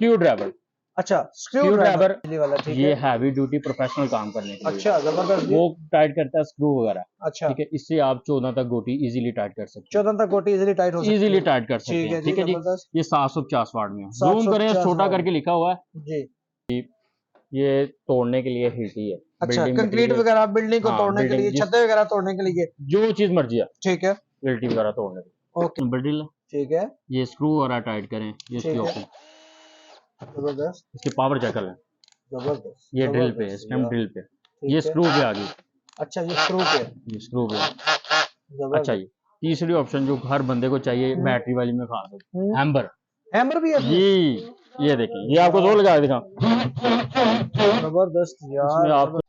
Screw driver. अच्छा, screw driver वाला, ठीक है। ये हैवी ड्यूटी प्रोफेशनल काम करने के लिए। अच्छा, जबरदस्त। वो टाइट करता है स्क्रू वगैरह। अच्छा, ठीक है, इससे आप 14 तक गोटी इजीली टाइट कर सकते हैं। 14 तक गोटी इजीली टाइट हो सकती है। इजीली टाइट कर सकते ठीक है हैं। जी, ठीक है जी। जबरदस्त। ये 750 वाट में जूम करें, 750 छोटा वाट करके लिखा हुआ है जी। ये तोड़ने के लिए हिलती है। अच्छा, बिल्डिंग कंक्रीट वगैरह बिल्डिंग को हाँ, तोड़ने के लिए, छतें वगैरह तोड़ने के लिए, जो चीज मर्जी है, ठीक है। बिल्टी वगैरह तोड़ने के लिए। ओके, ड्रिल, ठीक है। ये स्क्रू वगैरह टाइट करें, ये इसकी ठीक है, ऑप्शन। जबरदस्त इसकी पावर चेक कर लें। जबरदस्त। ये ड्रिल पे, जबरदस्त स्टेम यार, ड्रिल पे, ठीक ये है। स्क्रू पे आ गई। अच्छा, ये स्क्रू पे, ये स्क्रू पे। अच्छा, जबरदस्त। ये तीसरी ऑप्शन जो हर बंदे को चाहिए बैटरी वाली में खास हैम्बर। हैमर भी है इसमें? जी, ये देखिए, ये आपको जोर लगा के दिखाऊं। जबरदस्त इसमें यार, आप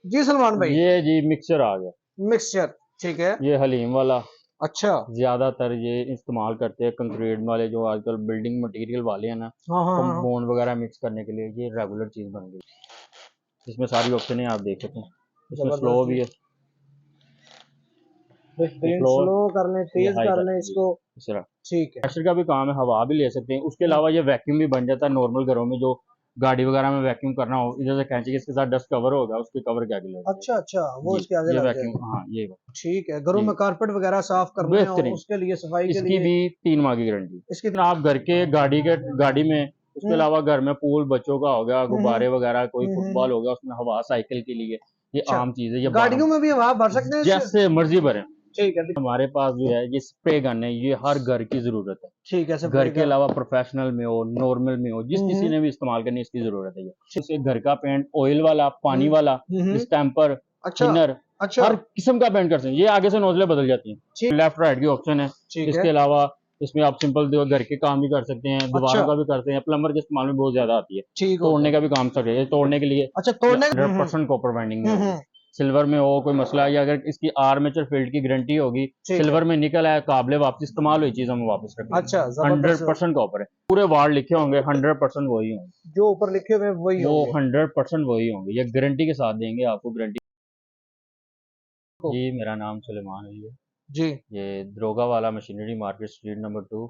जी सलमान भाई। ये जी मिक्सचर आ गया, मिक्सचर, ठीक है। ये हलीम वाला। अच्छा, ज्यादातर ये इस्तेमाल करते हैं कंक्रीट वाले जो आजकल बिल्डिंग मटेरियल वाले हैं ना, हाँ हाँ हाँ, कंपाउंड वगैरह मिक्स करने के लिए ये रेगुलर चीज बन गई। इसमें सारी ऑप्शन है, आप देख सकते हैं। इसमें स्लो भी है, स्लो कर लें, तेज कर लें इसको, इस तरह। ठीक है। प्रेशर का भी काम है, हवा भी ले सकते हैं। उसके अलावा ये वैक्यूम भी बन जाता है नॉर्मल घरों में, जो गाड़ी वगैरह में वैक्यूम करना हो, इधर से खींचे के इसके साथ डस्ट कवर होगा, उसके कवर क्या लगेगा। अच्छा अच्छा, वो इसके आगे ये लग वैक्यूम, जाएगा। हाँ ये ठीक है, घरों जी। में कारपेट वगैरह साफ करना है और बेहतरीन। उसके लिए सफाई के इसकी लिए भी 3 माह की गारंटी। इसकी आप घर के गाड़ी में, उसके अलावा घर में पूल बच्चों का हो गया, गुब्बारे वगैरह, कोई फुटबॉल हो गया, उसमें हवा साइकिल के लिए, ये अच्छा, आम चीज है। ये गाड़ियों में भी हवा भर सकते हैं इससे? जैसे मर्जी भरें। ठीक है, हमारे पास जो है ये स्प्रे गन है, ये हर घर की जरूरत है। ठीक है। घर के अलावा प्रोफेशनल में हो, नॉर्मल में हो, जिस किसी ने भी इस्तेमाल करनी इसकी जरूरत है। जैसे घर का पेंट, ऑयल वाला, पानी वाला, डिस्टेम्पर, अच्छा थिनर, अच्छा, हर किस्म का पेंट कर सकते हैं। ये आगे से नोजलें बदल जाती हैं, लेफ्ट राइट की ऑप्शन है। इसके अलावा इसमें आप सिंपल घर के काम भी कर सकते हैं, दीवारों का भी करते हैं। प्लम्बर के इस्तेमाल में बहुत ज्यादा आती है, तोड़ने का भी काम कर रहे हैं। तोड़ने के लिए अच्छा, तोड़ने 100% कॉपर बाइंडिंग में, सिल्वर में हो कोई मसला, या अगर इसकी आर्मेचर फील्ड की गारंटी होगी, सिल्वर में निकल है, काबिल वापस इस्तेमाल हुई चीज हम वापस रखेंगे। अच्छा, 100% कॉपर है। पूरे वार्ड लिखे होंगे 100% वही होंगे, जो ऊपर लिखे हुए वही वो होंगे। 100% वही होंगे। ये गारंटी के साथ देंगे आपको, गारंटी। जी, मेरा नाम सुलेमान अली है जी। ये दरोगा वाला मशीनरी मार्केट, स्ट्रीट नंबर 2,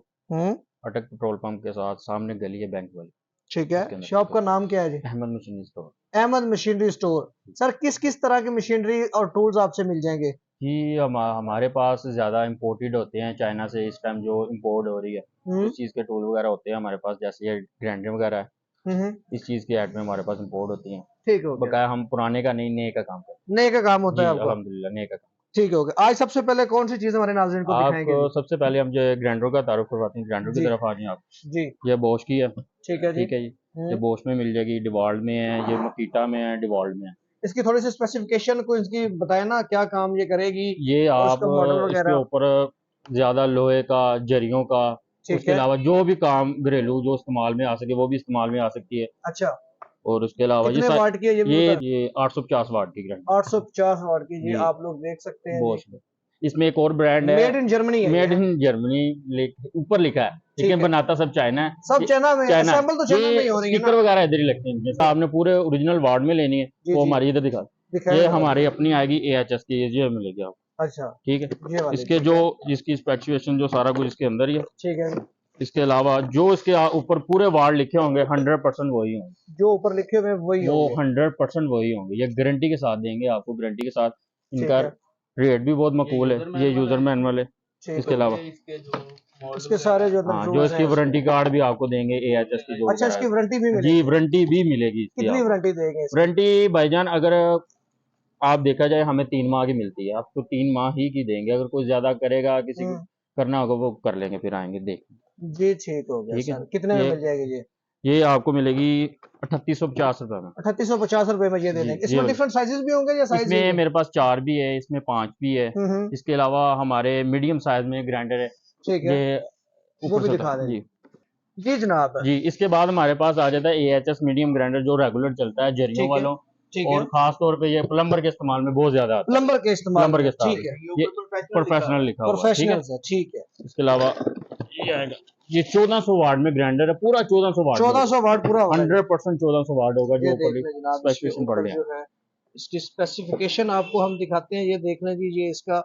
अटक पेट्रोल पंप के साथ सामने गली है बैंक वाली। ठीक है, शॉप का नाम क्या है जी? Ahmad machinery store. Ahmad machinery store. Sir, किस किस तरह की मशीनरी और टूल्स आपसे मिल जाएंगे? जी, हमारे पास ज़्यादा इम्पोर्टेड होते हैं चाइना से, इस टाइम जो इम्पोर्ट हो रही है उस चीज़ के टूल वगैरह होते हैं हमारे पास। जैसे ये ग्राइंडर वगैरह है, इस चीज़ की ऐड में हमारे पास इम्पोर्ट होती हैं। ठीक हो गया, बकाया हम पुराने का नहीं, नए का काम करते हैं। नए का काम होता जी है आपका? अल्हम्दुलिल्लाह, नए का काम। ठीक हो गया। आज सबसे पहले कौन सी चीज हमारे नाज़रीन को दिखाएंगे? आपको सबसे पहले हम जो ग्राइंडर का तारुफ करवाते हैं, ग्राइंडर की जी तरफ आ जाएं आप। जी, ये बोश की है। ठीक है जी। ठीक है जी, ये बोश में मिल जाएगी, डिवॉल्ट में है, ये मकीटा में है, डिवॉल्ट में है। इसकी थोड़ी सी स्पेसिफिकेशन को इसकी बताए ना, क्या काम ये करेगी ये और आप उसका मॉडल इसके वगैरह। ऊपर ज्यादा लोहे का, जरियों का, ठीक उसके है, अलावा जो भी काम घरेलू जो इस्तेमाल में आ सके वो भी इस्तेमाल में आ सकती है। अच्छा। और उसके अलावा कितने वाट की है ये भी बता? ये 850 वाट की ग्राइंडर 850 वाट की जी, जी, आप लोग देख सकते हैं बॉश जी। में। इसमें एक और ब्रांड है, मेड इन जर्मनी है, मेड इन जर्मनी ऊपर लिखा है, लेकिन बनाता सब चाइना है। सब चाइना में, असेंबल तो चाइना में ही हो रही है ना। स्टिकर वगैरह इधर ही लगते हैं। आपने पूरे ओरिजिनल वार्ड में लेनी है जी वो जी, हमारी इधर दिखा। ये हमारी अपनी आएगी AHS की, ये मिलेगी आपको। अच्छा, ठीक है, ये वाली, इसके जो इसकी स्पेसिफिकेशन जो सारा कुछ इसके अंदर ही है। ठीक है। इसके अलावा जो इसके ऊपर पूरे वार्ड लिखे होंगे 100% वही होंगे, जो ऊपर लिखे हुए वही वो होंगे। 100% वही होंगे। ये गारंटी के साथ देंगे आपको, गारंटी के साथ। ठीक इनका है, रेट भी बहुत मकबूल है, ये यूजर मैनुअल है। ठीक इसके है। अलावा इसके सारे जो हाँ, जो इसकी वारंटी कार्ड भी आपको देंगे AHS की जो अच्छा, इसकी वारंटी भी जी, मिलेगी? वारंटी भी मिलेगी इसकी। कितनी वारंटी देंगे इसकी? वारंटी भाईजान अगर आप देखा जाए हमें 3 माह की मिलती है, आपको 3 माह ही की देंगे। अगर कोई ज्यादा करेगा, किसी को करना होगा वो कर लेंगे, फिर आएंगे देख। जी, ठीक हो गया। ठीक है, सर, कितने में मिल जाएगी ये आपको मिलेगी 3850 रुपए में। 3850 रुपए में ये दे देंगे। इसमें डिफरेंट साइजेस भी होंगे या साइज? इसमें मेरे पास 4 भी है, इसमें 5 भी है। इसके अलावा हमारे मीडियम साइज में ग्राइंडर है, ठीक है, ये वो भी दिखा दें। जी जनाब। जी, इसके बाद हमारे पास आ जाता है AHS मीडियम ग्राइंडर जो रेगुलर चलता है जरियों वालों, और खास तौर पे ये प्लम्बर के इस्तेमाल में बहुत ज्यादा आता है। प्लम्बर के इस्तेमाल प्लम्बर के ठीक इस्तेमाल है, ये प्रोफेशनल लिखा हुआ है। प्रोफेशनल है, ठीक है। इसके अलावा ये आएगा, ये 1400 वाट में ग्राइंडर है, पूरा 1400 वाट, 1400 वाट पूरा 100% 1400 वाट होगा। जो स्पेसिफिकेशन पढ़ लें, इसकी स्पेसिफिकेशन आपको हम दिखाते हैं। ये देख लें जी, ये इसका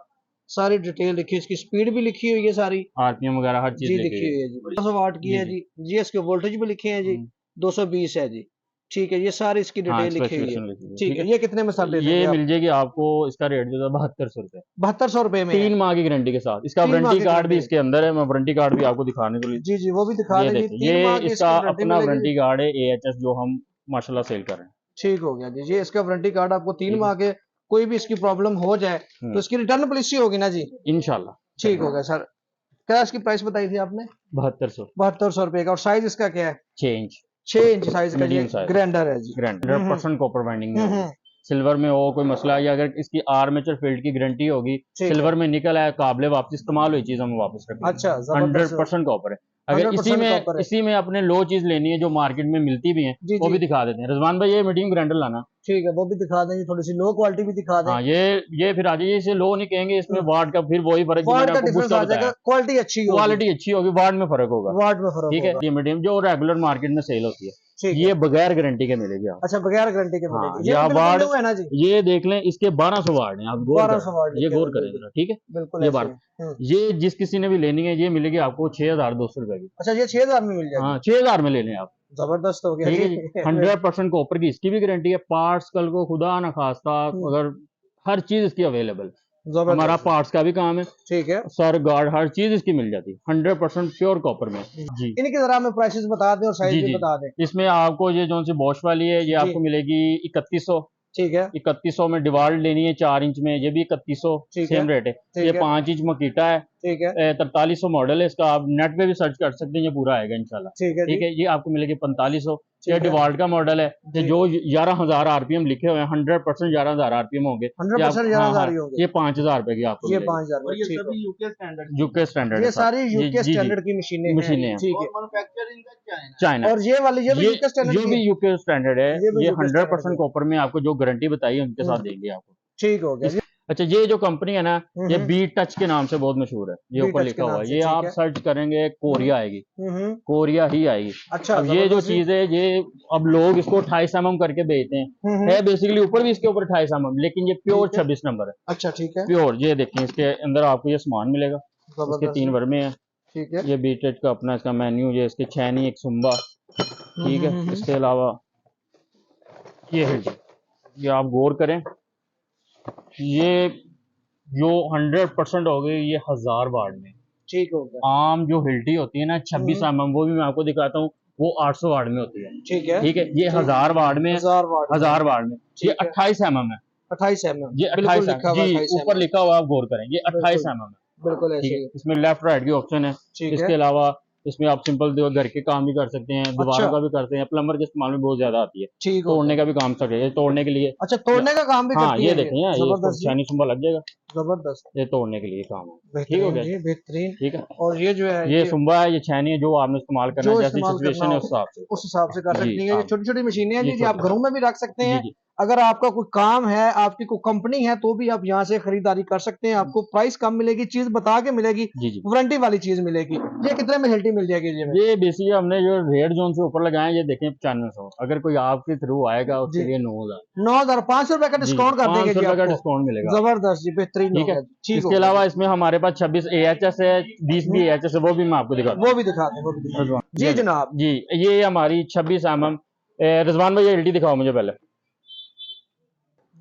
सारी डिटेल लिखी है, इसकी स्पीड भी लिखी हुई है, सारी RPM वगैरह हर चीज जी लिखी हुई है जी। 1400 वाट की है जी। जी, इसके वोल्टेज भी लिखे हैं जी। 220 है जी। ठीक है, ये सारी इसकी हाँ, डिटेल लिखी हुई स्पेसिफिकेशन है। लिखी हुई है, ठीक है, ये कितने में सर दे ये देंगे आप? मिल जाएगी आपको, इसका रेट जो है 7200 रुपए, 7200 रुपए में है। 3 माह की गारंटी के साथ। इसका 3 माह वारंटी की कार्ड भी गारंटी। इसके अंदर है, मैं वारंटी कार्ड भी आपको दिखाने के लिए, जी जी, वो भी दिखा ये देंगे। देखें, 3 माह ये की इसका इसकी वारंटी अपना मिलेगी। वारंटी कार्ड है AHS जो हम माशाल्लाह सेल कर रहे हैं। ठीक हो गया जी, ये इसका वारंटी कार्ड आपको 3 ठीक है। माह के, कोई भी इसकी प्रॉब्लम हो जाए तो इसकी रिटर्न पॉलिसी होगी ना जी? इंशाल्लाह। ठीक हो गया सर। क्या इसकी प्राइस बताई थी आपने? 7200 7200 रुपए का। और साइज इसका क्या है? 6 इंच 6 इंच साइज का, ये मीडियम साइज ग्राइंडर है जी। ग्रैंड 100% कॉपर बाइंडिंग में हम्म, होगी। सिल्वर में हो कोई मसला, या अगर इसकी आर्मेचर फील्ड की गारंटी होगी, ठीक है। सिल्वर में निकल है काबिल वापस इस्तेमाल हुई चीज हम वापस रखेंगे। अच्छा, जबरदस्त। 100% कॉपर है। अगर 100% कॉपर है। इसी में अपने लो चीज लेनी है जो मार्केट में मिलती भी है, जी वो जी, भी दिखा देते हैं। रिजवान भाई ये मीडियम ग्राइंडर लाना। ठीक है, वो भी दिखा देंगे। थोड़ी सी लो क्वालिटी भी दिखा दें। हाँ, ये फिर आ जाइए, इसे लो नहीं कहेंगे, इसमें वाट का फिर वही फर्क जो वाट मैंने का आपको डिफरेंस बुश का आ जाएगा, बताया। क्वालिटी अच्छी होगी। क्वालिटी अच्छी होगी, वाट में फर्क होगा। वाट में फर्क ठीक है, होगा। ये मीडियम जो रेगुलर मार्केट में सेल होती है, ठीक ये है। बगैर गारंटी के मिलेगी आपको। अच्छा, बगैर गारंटी के हाँ, मिलेगी। ये ये आप बिल्कुल वार्ड न्यू है ना जी? ये देख लें, इसके 1200 वार्ड हैं, आप गौर 1200 वाट करें, ये लिखे गौर हुए करें हैं। जरा, ठीक है। बिल्कुल ये ऐसे बार ही। ये जिस किसी ने भी लेनी है, ये मिलेगी आपको 6200 रुपए की। अच्छा, ये 6000 में मिल जाएगी। हाँ, 6000 में ले लें आप। जबरदस्त हो गया ठीक है जी। जी, 100% कॉपर की इसकी भी गारंटी है। पार्ट्स कल को खुदा ना खास्ता अगर हर चीज इसकी अवेलेबल, हमारा जबरदस्त। पार्ट्स का भी काम है, ठीक है। सर गार्ड हर चीज इसकी मिल जाती है 100% प्योर कॉपर में। जी इनकी जरा हमें प्राइसेस बता दें और साइज जी भी जी, बता दें। इसमें आपको ये जो सी बॉश वाली है, ये जी। आपको मिलेगी 3100। ठीक है। 3100 में डिवाल्ड लेनी है 4 इंच में, ये भी 3100 ठीक है। सेम रेट है। ठीक ये है। 5 इंच मकीटा है, ठीक है। 4300 मॉडल है इसका, आप नेट पे भी सर्च कर सकते हैं, ये पूरा आएगा इंशाल्लाह। ठीक है ठीक जी। है, ये आपको मिलेगी 4500। ये ठीक है। डिवाल्ड का मॉडल है, ये जी। जो 11000 RPM लिखे हुए हैं, 100% 11000 RPM होंगे। 100% हाँ 11,000 हाँ, ही होंगे। ये 5000 रुपए की आपको ये मिलेगी। 5000 और ये ठीक सभी है। यूके स्टैंडर्ड ये सारी जी यूके जी स्टैंडर्ड की मशीनें मशीनें हैं। हैं। ठीक है। और मैन्युफैक्चरिंग का क्या है ना? चाइना, और ये वाली ये भी यूके स्टैंडर्ड जो की भी है? यूके स्टैंडर्ड है, ये भी ये UK स्टैंडर्ड 100% है। कॉपर में आपको जो गारंटी बताई है उनके साथ देंगे आपको। ठीक हो गया जी। अच्छा, ये जो कंपनी है ना, ये हम्म। बी टच के नाम से बहुत मशहूर है, ये बी ऊपर टच लिखा के हुआ नाम है, से, ये ठीक आप है। सर्च करेंगे कोरिया आएगी, हम्म। कोरिया ही आएगी। अच्छा, अब ये जो जबरदस्त जी। चीज है, ये अब लोग इसको 28 mm करके बेचते हैं, हम्म। है बेसिकली ऊपर भी इसके ऊपर 28 mm, लेकिन ये प्योर ठीक है। 26 नंबर है, अच्छा, ठीक है। प्योर। ये देखें, इसके अंदर आपको ये सामान मिलेगा, इसके जबरदस्त 3 जी। वर्मे हैं। ठीक है। ये बी टच का अपना इसका मेन्यू, ये इसके छैनी एक सुम्बा, ठीक है। इसके अलावा ये है जी, ये आप गौर करें, ये जो 100% हो गई, ये 1000 वाट में। ठीक हो गया। आम जो हिल्टी होती है ना 26 mm, वो भी मैं आपको दिखाता हूँ, वो 800 वाट में होती है। ठीक है। ठीक है, ये 1000 वाट में, 1000 वाट 1000 वाट में। ये ठीक है। 28 mm है, 28 mm ये बिल्कुल 28 लिखा हुआ जी 28 ऊपर mm। लिखा हुआ, आप गौर करें, ये 28 बिल्कुल। mm है। बिल्कुल ठीक ऐसे है, ही। इसमें लेफ्ट राइट की ऑप्शन है। ठीक इसके है। अलावा इसमें आप सिंपल घर के काम भी कर सकते हैं, दीवारों अच्छा। का भी करते हैं, प्लम्बर के इस्तेमाल में बहुत ज्यादा आती है, ठीक हो तोड़ने गया। का भी काम सकते हैं, तोड़ने के लिए। अच्छा, तोड़ने का काम भी हाँ, करती ये है देखें, ये जबरदस्त जी। छैनी सुम्बा लग जाएगा, जबरदस्त, ये तोड़ने के लिए काम है। ठीक हो बेहतरीन गया जी, बेहतरीन। ठीक है। और ये जो है ये सुम्बा है, ये छैनी है, जो आपने इस्तेमाल करना जो है, जैसी इस्तेमाल सिचुएशन करना है हो उस हिसाब से। उस हिसाब से कर जी, सकती है। ये हाँ। छोटी छोटी मशीनें हैं ये जी, आप छोटी- घरों में भी रख सकते जी हैं। जी अगर आपका कोई काम है, आपकी कोई कंपनी है, तो भी आप यहाँ से खरीदारी कर सकते हैं। आपको प्राइस कम मिलेगी, चीज बता के मिलेगी, जी जी। वारंटी वाली चीज मिलेगी। ये कितने में हिल्टी मिल जाएगी जी? ये बेसिकली हमने जो रेड जोन से ऊपर लगाए, ये देखें 9500। अगर कोई आपके थ्रू आएगा उसके जी। लिए 9000, 9,500 रुपए का डिस्काउंट कर देंगे 500 जी रुपए का आपको। डिस्काउंट मिलेगा। जबरदस्त जी, बेहतरीन हो ठीक है। गया। ठीक इसके हो गया अलावा जी। इसमें हमारे पास 26 AHS है, 20 भी AHS है, वो भी मैं आपको दिखाता वो भी दिखा दें, वो भी दिखा दें। हूँ। जी जनाब। जी, ये हमारी 26 mm। रिजवान भाई, ये एलटी दिखाओ मुझे पहले।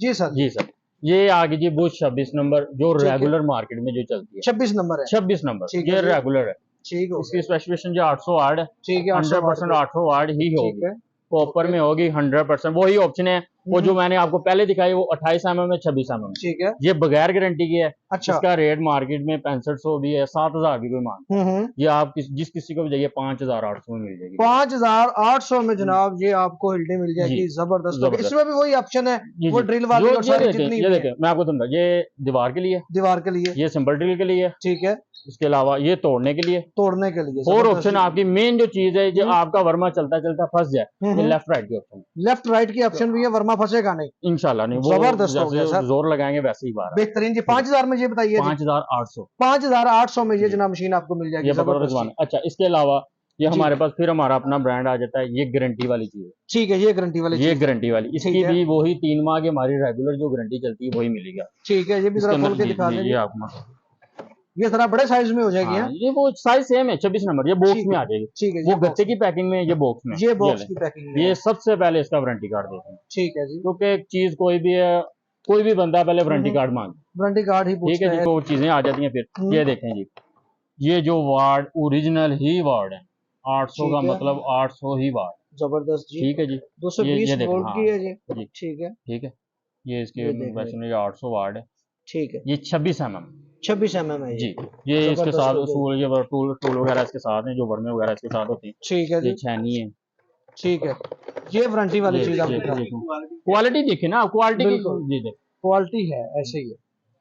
जी सर। जी सर, ये आगे जी बुश 26 नंबर, जो ठीक है। रेगुलर मार्केट में जो चलती है, 26 नंबर है। 26 नंबर, ठीक है ये जी। रेगुलर है। ठीक हो इसकी गया। स्पेसिफिकेशन जो 800 वाट है, ठीक है, 100% 800 वाट ही ठीक होगी, है। कॉपर में होगी 100%। वही ऑप्शन है, वो जो मैंने आपको पहले दिखाई, वो 28 mm है, 26 mm। ठीक है। ये बगैर गारंटी की है। अच्छा। इसका रेट मार्केट में 6500 भी है, 7000 भी कोई मांग। ये आप जिस किसी को भी जाइए 5800 में मिल जाएगी। 5,800 में जनाब ये आपको हिल्टी मिल जाएगी। जी, जबरदस्त। जबरदस्त। इसमें भी वही ऑप्शन है, जी वो जी, ड्रिल वाली और सारी जितनी ये भी देखें, मैं आपको समझा, ये दीवार के लिए, दीवार के लिए। ये सिंपल ड्रिल के लिए, ठीक है। इसके अलावा ये तोड़ने के लिए, तोड़ने के लिए। और ऑप्शन आपकी मेन जो चीज है, जो आपका वर्मा चलता चलता फंस जाए, ये लेफ्ट राइट की ऑप्शन, लेफ्ट राइट की ऑप्शन भी है, वर्मा फंसेगा नहीं। इंशाल्लाह नहीं, वो जबरदस्त हो गया जैसे सर। जोर लगाएंगे वैसे ही बाहर। बेहतरीन जी। 5,000 में ये बताइए जी। 5800 5,800 में ये जनाब मशीन आपको मिल जाएगी। ये पकड़ो जबरदस्त रिजवान। जी। अच्छा, इसके अलावा ये जी। हमारे पास फिर हमारा अपना ब्रांड आ जाता है, ये गारंटी वाली चीज है। ठीक है, ये गारंटी वाली ये चीज। गारंटी वाली, इसकी ठीक है। भी वही 3 माह की हमारी रेगुलर जो गारंटी चलती है वही मिलेगी। ठीक है, ये भी इसके जरा खोल अंदर के दिखा जी, दें ये जी। आपको ये थोड़ा बड़े साइज में हो जाएगी। हाँ, ये वो साइज सेम है 26 नंबर, ये बॉक्स में आ जाएगी। ठीक है, वो गत्ते की पैकिंग में, ये बॉक्स में, ये बॉक्स की पैकिंग में। ये सबसे पहले इसका वारंटी कार्ड देते हैं। ठीक है जी, क्योंकि एक चीज कोई भी है, कोई भी बंदा पहले वारंटी कार्ड मांगे, वारंटी कार्ड ही ठीक है जी, तो चीजें आ जाती हैं फिर। ये देखें जी, ये जो वार्ड ओरिजिनल ही वार्ड है, 800 का मतलब 800 ही वार्ड। जबरदस्त जी, ठीक है जी, 220 ये वोल्ट की है जी। जी, ठीक है, ठीक है, ये इसके वैसे में 800 वार्ड है। ठीक है, ये 26 mm 26 mm है जी। ये इसके साथ ये टूल वगैरह इसके साथ हैं, जो वर्मे वगैरह इसके साथ होती है। ठीक है जी, ये छेनी है। ठीक है, ये वारंटी वाली चीज आप क्वालिटी देखिए ना, क्वालिटी की क्वालिटी है, ऐसे ही है।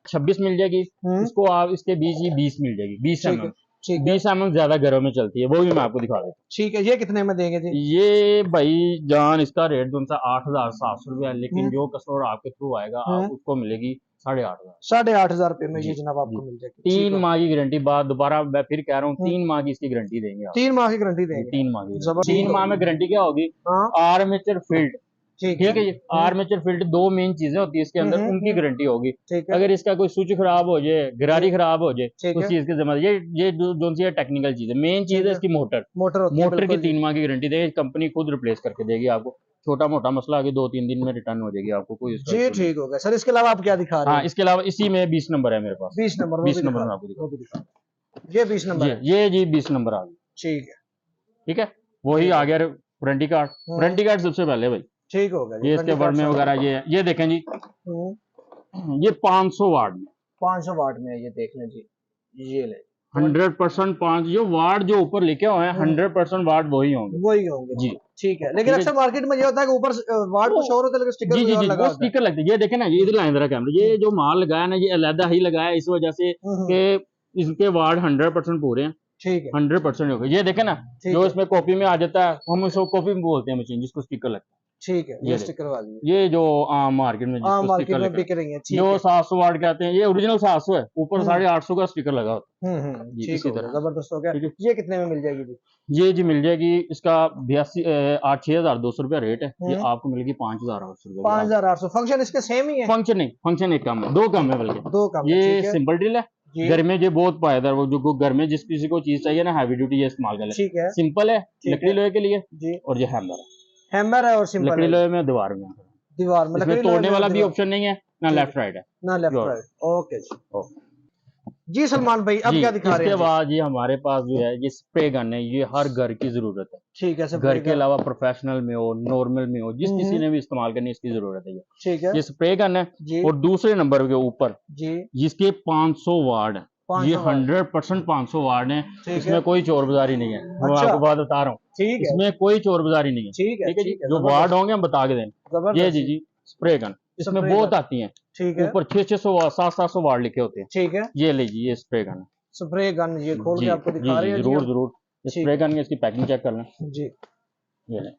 26 मिल जाएगी इसको, आप इसके बीच ही 20 मिल जाएगी, 20 mm। 20 mm ज्यादा घरों में चलती है, वो भी मैं आपको दिखा देता हूँ। ठीक है, ये कितने में देंगे जी? ये भाई जान इसका रेट जो 8,700 रुपया, लेकिन जो कस्टमर आपके थ्रू आएगा आप उसको मिलेगी 8,500। 8,500 रुपए में ये जनाब आपको मिल जाएगी। 3 माह की गारंटी, बाद दोबारा मैं फिर कह रहा हूँ 3 माह की इसकी गारंटी देंगे आप। 3 माह की गारंटी देंगे? 3 माह की। 3 माह में गारंटी क्या होगी? आर्मेचर फिल्ड, ठीक है जी, आर्मेचर फिल्ड 2 मेन चीजें होती है इसके अंदर, उनकी गारंटी होगी। अगर इसका कोई स्विच खराब हो जाए, गरारी खराब हो जाए, उस चीज के जिम्मा, ये जो सी टेक्निकल चीज है, मेन चीज है इसकी मोटर की 3 माह की गारंटी देगी कंपनी, खुद रिप्लेस करके देगी आपको। छोटा मोटा मसला आगे 2-3 दिन में रिटर्न हो जाएगी आपको, कोई जी ठीक हो गया सर। इसके अलावा आप क्या दिखा रहे हैं? हाँ, इसके अलावा इसी में 20 नंबर है मेरे पास। 20 नंबर, 20 नंबर में आपको दिखा, ये 20 नंबर, ये जी 20 नंबर आ गया। ठीक है, ठीक है, वही आ गया वारंटी कार्ड। वारंटी कार्ड सबसे पहले भाई, ठीक हो गया। ये इसके वर्मे वगैरह ये देखें जी, ये 500 वाट में, 500 वाट में है, ये देख लें जी, ये ले 100% 5 जो वाट जो ऊपर लिखे हुए हैं 100% वाट वही होंगे जी। ठीक है, लेकिन अक्सर मार्केट में ये होता है कि ऊपर वाट कुछ और होता है, लेकिन स्टिकर जी वो स्टिकर लगते हैं। ये देखें ना, ये इधर लाइन कैमरा, ये जो माल लगाया ना, ये अलहदा ही लगाया इस वजह से कि इसके वाट 100% पूरे हैं। ठीक है, 100% हो गए। ये देखें ना, जो इसमें कॉपी में आ जाता है, हम उसको कॉपी में बोलते हैं मशीन जिसको स्टिकर लगता है। ठीक है, ये स्टिकर वाली, ये जो आम मार्केट में बिक रही है, जो 700 वाट कहते हैं, ये ओरिजिनल 700 है, ऊपर 850 का स्टिकर लगा होता है। इसी तरह जबरदस्त हो गया। ये कितने में मिल जाएगी जी? ये जी मिल जाएगी, इसका 6,200 रुपया रेट है, ये आपको मिलेगी 5,800 रुपये। 5,800। फंक्शन इसके सेम ही है? फंक्शन नहीं, फंक्शन एक कम है, 2 कम है, बल्कि 2 कम। ये सिंपल ड्रिल है, घर में ये बहुत पायदार, वो जो घर में जिस किसी को चीज चाहिए ना हैवी ड्यूटी, ये इस्तेमाल कर ले। ठीक है, सिंपल है, लकड़ी लोहे के लिए, और ये हैमर है, और सिंपल लकड़ी लोहे में दीवार में इसमें तोड़ने वाला भी ऑप्शन नहीं है, ना लेफ्ट राइट है, ना लेफ्ट राइट। ओके जी सलमान भाई, अब क्या दिखा रहे हैं? इसके बाद ये हमारे पास जो है ये स्प्रे गन है, ये हर घर की जरूरत है। ठीक है, घर के अलावा प्रोफेशनल में हो, नॉर्मल में हो, जिस किसी ने भी इस्तेमाल करनी इसकी जरूरत है। ठीक है, ये स्प्रे गन है। और दूसरे नंबर के ऊपर जिसके 500 वाट है, ये 100% 500 वाट है, इसमें कोई चोर बाजारी नहीं है। मैं आपको बात बता रहा हूँ, इसमें कोई चोर बाजारी नहीं है। ठीक है जी, जो वाट होंगे हम बता के देंगे। ये जी स्प्रे गन, इसमें बहुत आती है, ऊपर 600 700 वाट लिखे होते हैं। ठीक है, ये लीजिए, ये स्प्रे गन, ये खोल के आपको दिखा रहे हैं। जरूर स्प्रे गन की इसकी पैकिंग चेक कर लें जी। ये लें,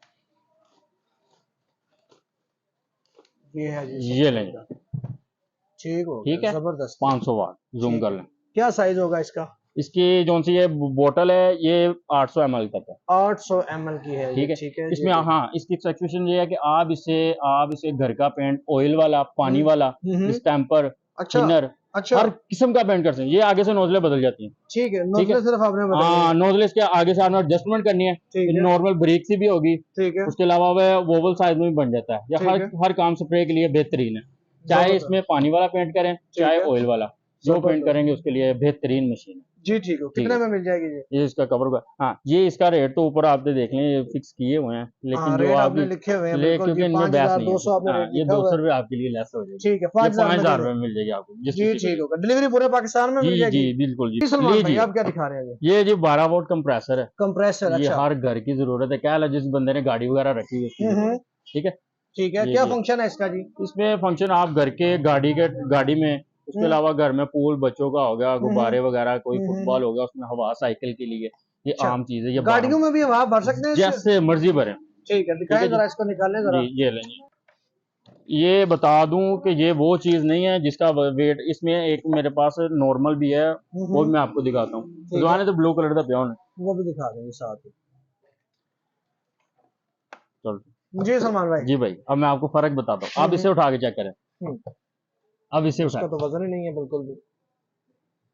ये है जी, ये लें, ठीक है, जबरदस्त। 500 वाट, जूम कर लें। क्या साइज होगा इसका? इसकी जो सी ये बोतल है, ये 800 ml तक है। 800 ml की है, ठीक है। इसमें हाँ, इसकी सिचुएशन ये है कि आप इसे घर का पेंट, ऑयल वाला, पानी वाला, स्टैम्पर, थिनर, हर किस्म का पेंट कर सकते हैं। ये आगे से नोजले बदल जाती हैं। ठीक है, नोजले सिर्फ आपने बदलनी है। हाँ, नोजले इसके आगे से आपने एडजस्टमेंट करनी है, नॉर्मल ब्रेक सी भी होगी। ठीक है, उसके अलावा वह वोवल साइज में भी बन जाता है। ये हर काम स्प्रे के लिए बेहतरीन है, चाहे इसमें पानी वाला पेंट करें, चाहे ऑयल वाला, जो पेंट करेंगे उसके लिए बेहतरीन मशीन है जी। ठीक है, कितने में मिल जाएगी ये इसका कवर का? हाँ, ये इसका रेट तो ऊपर आपने देख लें, ये फिक्स किए हुए हैं, लेकिन जो आपने लिखे हुए हैं, क्योंकि इनमें बैस नहीं है, ये 200 रुपये आपके लिए लेस हो जाएगी। ठीक है, 5,000 रुपये में मिल जाएगी आपको जी। ठीक होगा, डिलीवरी पूरे पाकिस्तान में मिल जाएगी? जी बिल्कुल जी। लीजिए, आप क्या दिखा रहे हैं? ये जी 12 वोल्ट कंप्रेसर है। कंप्रेसर, ये हर घर की जरूरत है। क्या है, जिस बंदे ने गाड़ी वगैरह रखी है, ठीक है, क्या फंक्शन है इसका जी? इसमें फंक्शन आप घर के गाड़ी में, उसके अलावा घर में पूल बच्चों का हो गया, गुब्बारे वगैरह, कोई फुटबॉल हो गया, उसमें हवा साइकिल के लिए, ये आम चीज है। ये गाड़ियों में भी हवा भर सकते हैं जैसे मर्जी भरे। ठीक है, दिखाएं जरा, इसको निकालें जरा। ये लेंगे, ये बता दूं कि ये वो चीज नहीं है जिसका वेट, इसमें एक मेरे पास नॉर्मल भी है, वो भी मैं आपको दिखाता हूँ। दुकान तो ब्लू कलर का प्योन है, वो भी दिखा देंगे साथ ही। चलो जी सलमान भाई। जी भाई, अब मैं आपको फर्क बताता हूँ, आप इसे उठा के चेक करें। अब इसे उठा, तो वजन ही नहीं है बिल्कुल भी।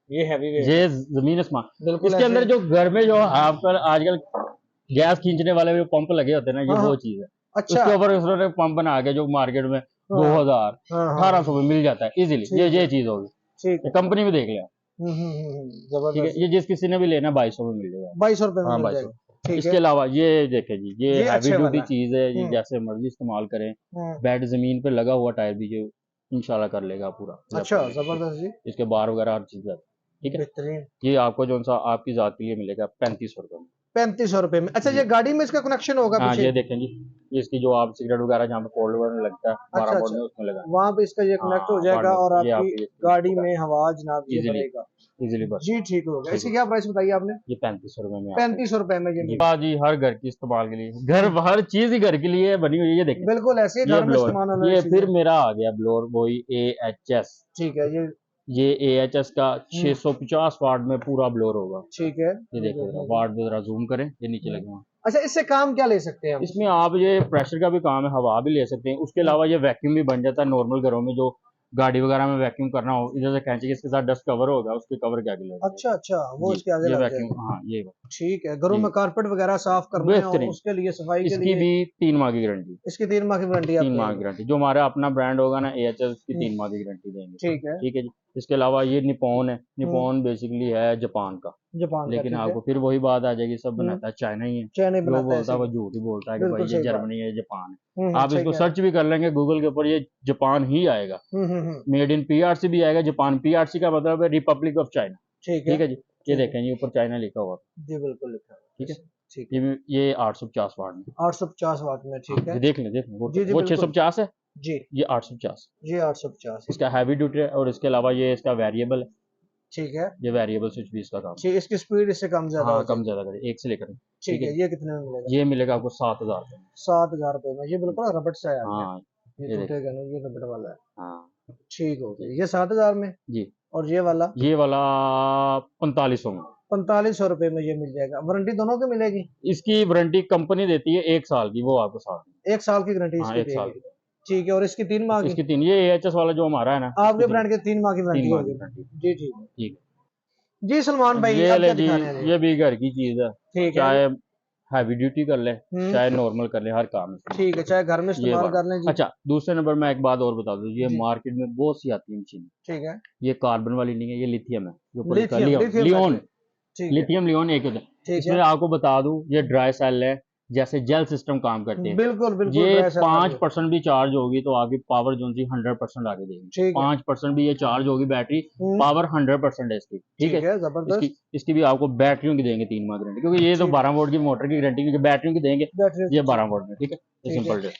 ये हैवी वेट, ये जमीन आसमान। बिल्कुल इसके अंदर ऐसे। जो घर में जो आपका आजकल गैस खींचने वाले जो पंप लगे होते हैं ना, ये हाँ, वो हाँ। चीज है। अच्छा। उसके ऊपर उसने पंप बना के जो मार्केट में हाँ, 2000 हाँ, हाँ, 1800 में मिल जाता है इजीली। ठीक ये है, चीज होगी, ठीक है। कंपनी में देख लिया। ठीक है, जबरदस्त। ये जिस किसी ने भी लेना 2200 में मिल जाएगा। 2200 रुपए में हाँ, मिल 2200। जाएगा, ठीक इसके है। अलावा ये देखे जी, ये ये हैवी अच्छे ड्यूटी वाला है। चीज है, ये हम्म, जैसे मर्जी इस्तेमाल करें। हम्म। बेड जमीन पे लगा हुआ टायर भी जो इंशाल्लाह कर लेगा पूरा। अच्छा, जबरदस्त जी, इसके बार वगैरह हर चीज है। ठीक है, बेहतरीन। ये आपको जो सा आपकी जात के लिए मिलेगा 3500 रुपए में। 3500 रुपए में। अच्छा, जी। ये गाड़ी में इसका कनेक्शन होगा हाँ, पीछे? ये देखें जी, ये इसकी जो आप सिगरेट वगैरह जहाँ पे कोल्ड वगैरह लगता है 12 अच्छा, वोल्ट अच्छा, में, उसमें लगा। वहां पे इसका ये कनेक्ट हो हाँ, जाएगा और ये आपकी आपकी गाड़ी में हवा जनाब ये इजीली भरेगा। इजीली बस। जी, ठीक हो गया। ठीक इसकी है, क्या प्राइस बताइए आपने? ये 3500 रुपए में 3500 रुपए में ये जी। मिल हाँ जी, हर घर की इस्तेमाल के लिए, घर हर चीज ही घर के लिए बनी हुई है। ये देखें, बिल्कुल ऐसे ही ये घर में ब्लोअर, इस्तेमाल होने ये वाली फिर चीजें। मेरा आ गया ब्लोअर वही AHS। ठीक है, ये AHS का 650 वाट में पूरा ब्लोअर होगा। ठीक है। ये देखिए वाट में जरा जूम करें, ये नीचे लगे हुए हैं। अच्छा, इससे काम क्या ले सकते हैं हम? इसमें आप ये प्रेशर का भी काम है, हवा भी ले सकते हैं। उसके अलावा ये वैक्यूम भी बन जाता है। नॉर्मल घरों में जो गाड़ी वगैरह में वैक्यूम करना हो, इधर से खींचेंगे, इसके साथ डस्ट कवर होगा, उसके कवर के आगे लगा। अच्छा, अच्छा, वो जी, इसके आगे ये लग वैक्यूम, जाएगा। हाँ ये ठीक है, घरों जी, में कारपेट वगैरह साफ करने हो बेहतरीन। उसके लिए, सफाई के इसकी लिए भी 3 माह की गारंटी। इसकी 3 माह की वारंटी आप 3 माह की देंगे। गारंटी, जो हमारा अपना ब्रांड होगा ना AHS, उसकी 3 माह की गारंटी देंगे। ठीक है। ठीक है जी। इसके अलावा ये निपॉन है। निपॉन बेसिकली है जापान का, जापान का, लेकिन ठीक है। आपको फिर वही बात आ जाएगी, सब बनाता है चाइना ही है। चाइना ही जो बनाता है बोलता है वो इसीलिए। झूठ ही बोलता है कि बिल्कुल भाई ये सही बात। जर्मनी है, जापान है। आप सही इसको कह रहे सर्च भी कर लेंगे गूगल के ऊपर, ये जापान ही आएगा। हैं। मेड इन PRC भी आएगा जापान। PRC का मतलब है रिपब्लिक ऑफ चाइना। ठीक है, ठीक है जी, ये ठीक है। देखें, ये ऊपर चाइना लिखा हुआ। जी, बिल्कुल लिखा है। ठीक है, ठीक ये है। ये 850 वाट में। 850 वाट में, ठीक ये है। देख लें, देख लें, जी, जी, वो बिल्कुल। 650 है, जी, ये 850। जी, 850 है। इसका हैवी ड्यूटी है, और इसके अलावा ये इसका वेरिएबल है। ठीक है। ये वेरिएबल स्विच भी इसका काम है। ठीक, इसकी स्पीड इससे कम ज्यादा हो हाँ, कम जाएगी। ज्यादा करे, एक से लेकर। ठीक है, ये कितने में मिलेगा? ये मिलेगा आपको 7000 रुपये में। 7000 रुपए में। ये बिल्कुल रबड़ सा है आपका। हाँ, ये ये देखिए। टूटेगा नहीं, ये रबड़ वाला है। हाँ ठीक हो गया, ये 7000 में। जी, और ये वाला ये वाला 4500 में। 4500 रुपए में ये मिल जाएगा। वारंटी दोनों की मिलेगी? इसकी वारंटी कंपनी देती है 1 साल की, वो आपको साथ में। 1 साल की गारंटी हाँ, इसकी 1 साल देगी। की। ठीक है, और इसकी 3 माह की? इसकी 3, ये AHS वाला जो हमारा है ना, आपके ब्रांड के 3 माह की 3 वारंटी माह होगी। की गारंटी। जी, जी, ठीक है, जी। सलमान भाई, ये अब ले क्या जी, दिखाने हैं? ये भी घर की चीज है। ठीक है। चाहे हैवी ड्यूटी कर ले, हम्म। चाहे नॉर्मल कर ले, हर काम में। ठीक है, चाहे घर में ये इस्तेमाल बात। कर लें जी। अच्छा, दूसरे नंबर में एक बात और बता दूं, ये जी। मार्केट में बहुत सी आती है मशीन। ठीक है। ये कार्बन वाली नहीं है, ये लिथियम है। जो ऊपर लिखा है, लिथियम लियोन, ठीक है, लिथियम लियोन एक होता है। ठीक इसमें है। आपको बता दूं, ये ड्राई सेल है, जैसे जेल सिस्टम काम करते हैं। बिल्कुल, बिल्कुल ये ड्राई सेल वाली है। 5% भी चार्ज होगी तो आपकी पावर जो सी 100% आगे देगी। ठीक है। 5% भी ये चार्ज होगी बैटरी, पावर 100% है इसकी। ठीक है, जबरदस्त। इसकी भी आपको बैटरियों की देंगे 3 माह गारंटी, क्योंकि ये तो ठीक। 12 वोल्ट की मोटर की गारंटी, क्योंकि बैटरियों की देंगे, बैटरी ये 12 वोल्ट में। ठीक है, ये ठीक सिंपल है। है।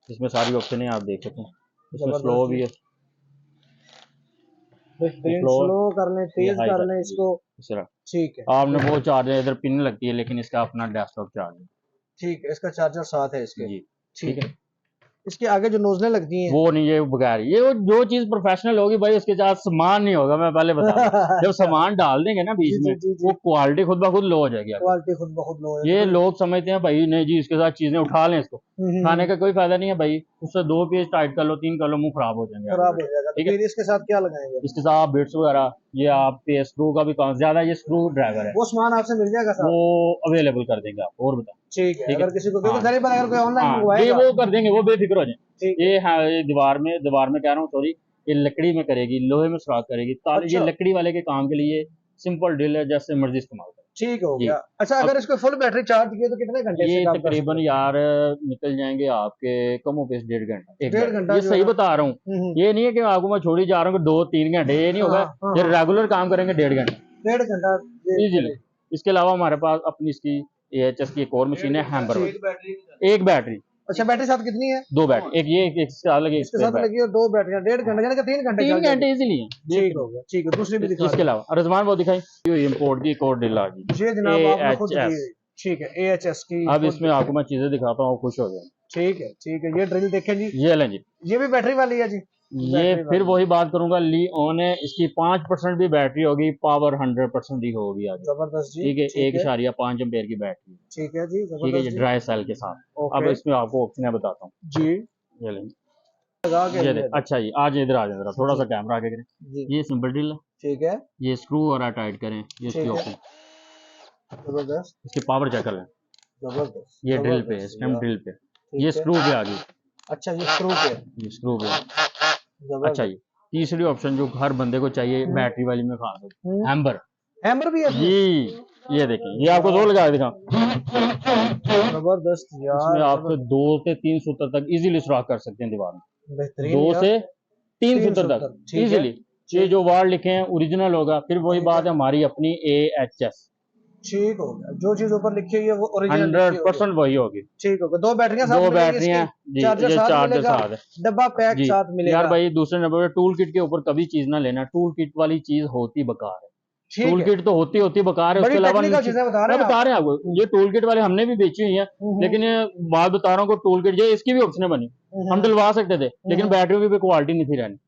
इसमें सारी ऑप्शन है, आप देख सकते हैं। इसमें जबरदस्त स्लो जी। भी है, बेहतरीन। स्लो, स्लो कर लें, ये तेज हाई कर कर लें इसको। इस तरह। ठीक है, आपने वो चार्जर इधर पिन लगती है, लेकिन इसका अपना डेस्कटॉप चार्ज है। ठीक है। इसका चार्जर साथ है इसके। जी, ठीक ठीक है। है। इसके आगे जो नोजलें लगती हैं, वो नहीं, ये बगैर, ये जो चीज प्रोफेशनल होगी भाई, उसके साथ सामान नहीं होगा, मैं पहले बता दूं। जब अच्छा। सामान डाल देंगे ना बीच जी, में, जी, जी, जी। वो क्वालिटी खुद ब खुद लो हो जाएगी आगे। क्वालिटी खुद ब खुद लो है। ये लोग समझते हैं भाई नहीं जी, इसके साथ चीजें उठा लें, इसको खाने का कोई फायदा नहीं है भाई। उससे 2 पीस टाइट कर लो, 3 कर लो, मुंह खराब हो जाएंगे। खराब हो जाएगा। ठीक है, फिर इसके साथ क्या लगाएंगे? इसके साथ बिट्स वगैरह, ये आपके स्क्रू का भी काम ज्यादा, ये स्क्रू ड्राइवर है, वो सामान आपसे मिल जाएगा साथ? वो अवेलेबल कर देंगे आप। और बताओ, ठीक है। ठीक है। अगर किसी को, क्योंकि हाँ, गरीब अगर कोई ऑनलाइन हाँ, ये मंगवाएगा, वो कर देंगे, वो बेफिक्र हो जाए। ठीक ये हाँ, ये दीवार में कह रहा हूँ, सॉरी, ये लकड़ी में करेगी, लोहे में सुराख करेगी, ताले। ये अच्छा। लकड़ी वाले के काम के लिए सिंपल ड्रिल है, जैसे मर्जी इस्तेमाल करें। ठीक हो जी। गया। अच्छा, अगर इसको फुल बैटरी चार्ज किए तो कितने घंटे से ये काम कर तकरीबन सकते यार निकल जाएंगे आपके कम हो पेश 1.5 घंटा, एक 1.5 बैटरी। घंटा ये जो सही है? बता रहा हूँ, ये नहीं है कि आपको मैं छोड़ी जा रहा हूँ 2-3 घंटे, ये नहीं होगा। हाँ, ये हाँ। रेगुलर काम करेंगे 1.5 घंटा 1.5 घंटा इजीली। इसके अलावा हमारे पास अपनी इसकी AHS की एक और मशीन है, हैम्बर वाली। एक बैटरी, अच्छा, बैटरी साथ कितनी है? 2 बैटरी, एक ये, एक इसके साथ लगी, इसके साथ लगी और 2 बैटरियां 1.5 घंटे, यानी कि 3 घंटे 3 चल घंटे जाएगी। इजीली है। ठीक हो गया। ठीक है, दूसरी भी दिखा इसके दो। अलावा रजमान वो दिखाई, इम्पोर्ट की एक और ड्रिल आ गई, ये जनाब आपने खुद दी AHS। हुई। ठीक है, AHS की। अब इसमें आपको मैं चीजें दिखाता हूँ, खुश हो जाए। ठीक है, ठीक है। ये ड्रिल देखें जी, ये लें जी, ये भी बैटरी वाली है जी। ये बैटरी फिर वाली। वही बात करूंगा, ली ऑन है, इसकी 5% भी बैटरी होगी, पावर 100% ही होगी आगे। जबरदस्त जी। ठीक है, 1.5 एम्पेयर की बैटरी। ठीक है जी, ठीक है, जबरदस्त ये जी। ड्राई सेल के साथ। अब ओके इसमें आपको ऑप्शन है बताता हूँ। जी। ये लें, लगा के ये देख, अच्छा जी आज इधर आ जाए जरा, थोड़ा सा कैमरा आगे करें। जी ये सिंपल ड्रिल है, ठीक है, ये स्क्रू वगैरह टाइट करें, ये इसकी ठीक है, ऑप्शन, जबरदस्त इसकी पावर चेक कर लें। जबरदस्त ये ड्रिल पे, जबरदस्त इस टाइम यार, ड्रिल पे, ठीक ये है। स्क्रू पे आ गई, अच्छा ये स्क्रू पे, ये स्क्रू पे। अच्छा जबरदस्त। जी, तीसरी ऑप्शन जो हर बंदे को चाहिए बैटरी वाली में खास हैम्बर। हैमर भी है इसमें? जी ये देखिए, ये आपको दो लगा के दिखा, जबरदस्त यार, इसमें आपको 2 से 3 सूत्र तक इजीली सुराख कर सकते हैं दीवार में, बेहतरीन 2 यार, से 3 सूत्र सूत्र, तक ठीक है, इजीली। ये जो वार्ड लिखे हैं ओरिजिनल होगा, फिर वही ठीक बात है। है हमारी अपनी AHS, ठीक हो गया, जो चीज ऊपर लिखी हुई है वो ओरिजिनल लिखी होगी, 100% वही होगी। ठीक होगा। दो बैटरियां साथ दो मिलेंगी बैटरियां इसकी, जी, चार्जर ये साथ चार्जर मिलेगा, साथ है डब्बा पैक जी। साथ मिलेगा। यार भाई दूसरे नंबर पे टूल किट के ऊपर कभी चीज ना लेना, टूल किट वाली चीज होती बेकार है, ठीक टूल है, किट तो होती बेकार है, बड़ी उसके अलावा टेक्निकल चीजें बता रहे मैं हैं बता आप। रहे हैं आपको, ये टूल किट वाले हमने भी बेची हुई है, लेकिन ये बात बता रहा हूँ टूल किट, ये इसकी भी ऑप्शन बनी, हम डलवा सकते थे, लेकिन बैटरियों की भी क्वालिटी नहीं थी रहनी,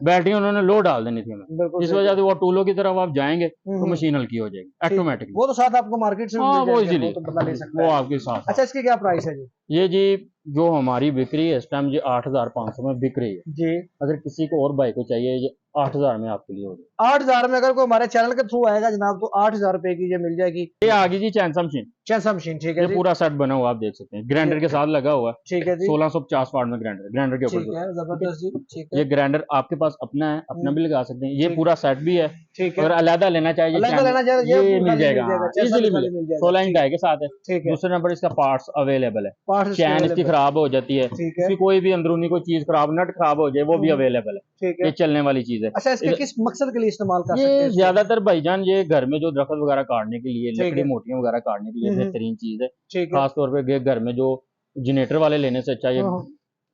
बैटरी उन्होंने लो डाल देनी थी हमें, बिल्कुल इस सही वजह है। से वो टूलों की तरफ आप जाएंगे तो मशीन हल्की हो जाएगी ठीक है। ऑटोमेटिकली। वो तो साथ आपको मार्केट से भी हाँ मिल वो जाएंगे, इजीली, वो तो बंदा ले सकता वो है। आपके साथ अच्छा इसकी क्या प्राइस है जी? ये जी जो हमारी बिक रही है इस टाइम, ये 8,500 में बिक रही है जी, अगर किसी को और बाइक को चाहिए ये 8,000 में आपके लिए हो जाए। 8,000 में अगर कोई हमारे चैनल के थ्रू आएगा जनाब तो 8,000 रुपए की ये मिल जाएगी। ये आ गई जी चैनसा मशीन, चैनसा मशीन, ठीक है ये जी, पूरा सेट बना हुआ आप देख सकते हैं, ग्राइंडर के साथ लगा हुआ है, ठीक है जी, 1650 वाट में ग्राइंडर के ऊपर ठीक है, जबरदस्त जी, ठीक ये है, ग्राइंडर आपके पास अपना है, अपना भी लगा सकते हैं, ये ठीक। पूरा सेट भी है। ठीक है, अगर अलहदा लेना चाहिए अलग channel, लेना चाहिए ये मिल खाली जाएगा, चैनसा इजीली भी खाली मिल मिल जाएगा, 16 इंच ठीक डाई के साथ है। ठीक है। दूसरे नंबर इसका पार्ट्स अवेलेबल है, पार्ट्स इसके चैन इसकी available, खराब हो जाती है, ठीक है, इसकी कोई भी अंदरूनी कोई चीज खराब, नट खराब हो जाए वो भी अवेलेबल है, ठीक ये है। चलने वाली चीज है। अच्छा इसके किस मकसद के लिए इस्तेमाल कर सकते हैं ये इसको? ज्यादातर भाईजान ये घर में जो दरख्त वगैरह काटने के लिए, ठीक लकड़ी है, मोटियां वगैरह काटने के लिए बेहतरीन चीज है, ठीक है, खास तौर पे घर में जो जनरेटर वाले लेने से अच्छा ये